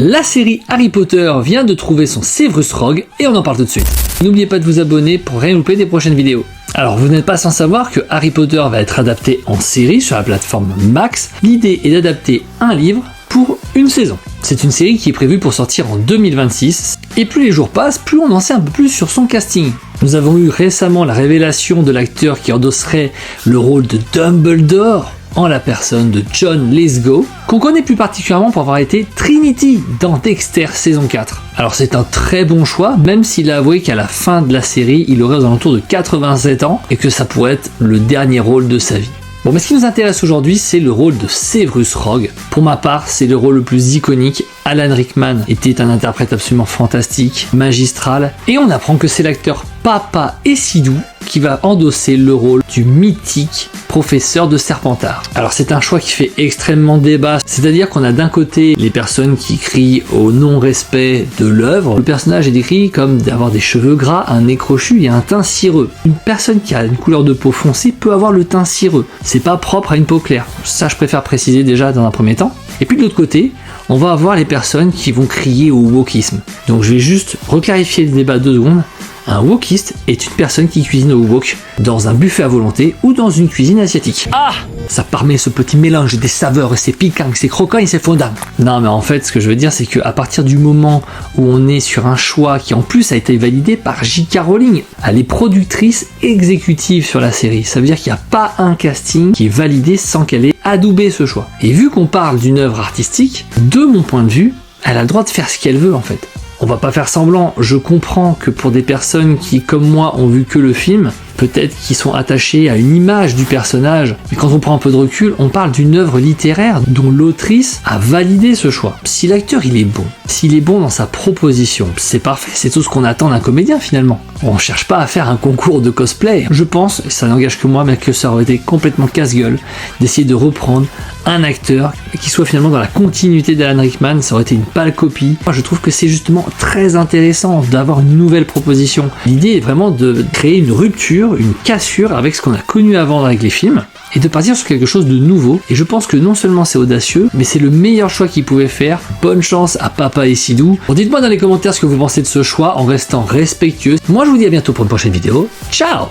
La série Harry Potter vient de trouver son Severus Rogue et on en parle tout de suite. N'oubliez pas de vous abonner pour rien louper des prochaines vidéos. Alors vous n'êtes pas sans savoir que Harry Potter va être adapté en série sur la plateforme Max. L'idée est d'adapter un livre pour une saison. C'est une série qui est prévue pour sortir en 2026 et plus les jours passent, plus on en sait un peu plus sur son casting. Nous avons eu récemment la révélation de l'acteur qui endosserait le rôle de Dumbledore en la personne de John Lithgow, qu'on connaît plus particulièrement pour avoir été Trinity dans Dexter saison 4. Alors c'est un très bon choix, même s'il a avoué qu'à la fin de la série, il aurait aux alentours de 87 ans et que ça pourrait être le dernier rôle de sa vie. Bon, mais ce qui nous intéresse aujourd'hui, c'est le rôle de Severus Rogue. Pour ma part, c'est le rôle le plus iconique. Alan Rickman était un interprète absolument fantastique, magistral, et on apprend que c'est l'acteur Papa Isidore qui va endosser le rôle du mythique professeur de Serpentard. Alors c'est un choix qui fait extrêmement débat, c'est-à-dire qu'on a d'un côté les personnes qui crient au non-respect de l'œuvre. Le personnage est décrit comme d'avoir des cheveux gras, un nez crochu et un teint cireux. Une personne qui a une couleur de peau foncée peut avoir le teint cireux. C'est pas propre à une peau claire. Ça, je préfère préciser déjà dans un premier temps. Et puis de l'autre côté, on va avoir les personnes qui vont crier au wokisme. Donc je vais juste reclarifier le débat 2 secondes. Un wokiste est une personne qui cuisine au wok dans un buffet à volonté ou dans une cuisine asiatique. Ah, ça permet ce petit mélange des saveurs, c'est piquant, c'est croquant et c'est fondant. Non mais en fait ce que je veux dire c'est qu'à partir du moment où on est sur un choix qui en plus a été validé par J.K. Rowling, elle est productrice exécutive sur la série. Ça veut dire qu'il n'y a pas un casting qui est validé sans qu'elle ait adoubé ce choix. Et vu qu'on parle d'une œuvre artistique, de mon point de vue, elle a le droit de faire ce qu'elle veut en fait. On va pas faire semblant, je comprends que pour des personnes qui, comme moi, ont vu que le film, peut-être qu'ils sont attachés à une image du personnage, mais quand on prend un peu de recul, on parle d'une œuvre littéraire dont l'autrice a validé ce choix. Si l'acteur il est bon, s'il est bon dans sa proposition, c'est parfait, c'est tout ce qu'on attend d'un comédien finalement. On cherche pas à faire un concours de cosplay. Je pense, et ça n'engage que moi, mais que ça aurait été complètement casse-gueule d'essayer de reprendre un acteur qui soit finalement dans la continuité d'Alan Rickman, ça aurait été une pâle copie. Moi je trouve que c'est justement très intéressant d'avoir une nouvelle proposition. L'idée est vraiment de créer une rupture, une cassure avec ce qu'on a connu avant avec les films et de partir sur quelque chose de nouveau. Et je pense que non seulement c'est audacieux, mais c'est le meilleur choix qu'il pouvait faire. Bonne chance à Papa Isidore. Bon, dites-moi dans les commentaires ce que vous pensez de ce choix en restant respectueux. Moi je vous dis à bientôt pour une prochaine vidéo. Ciao!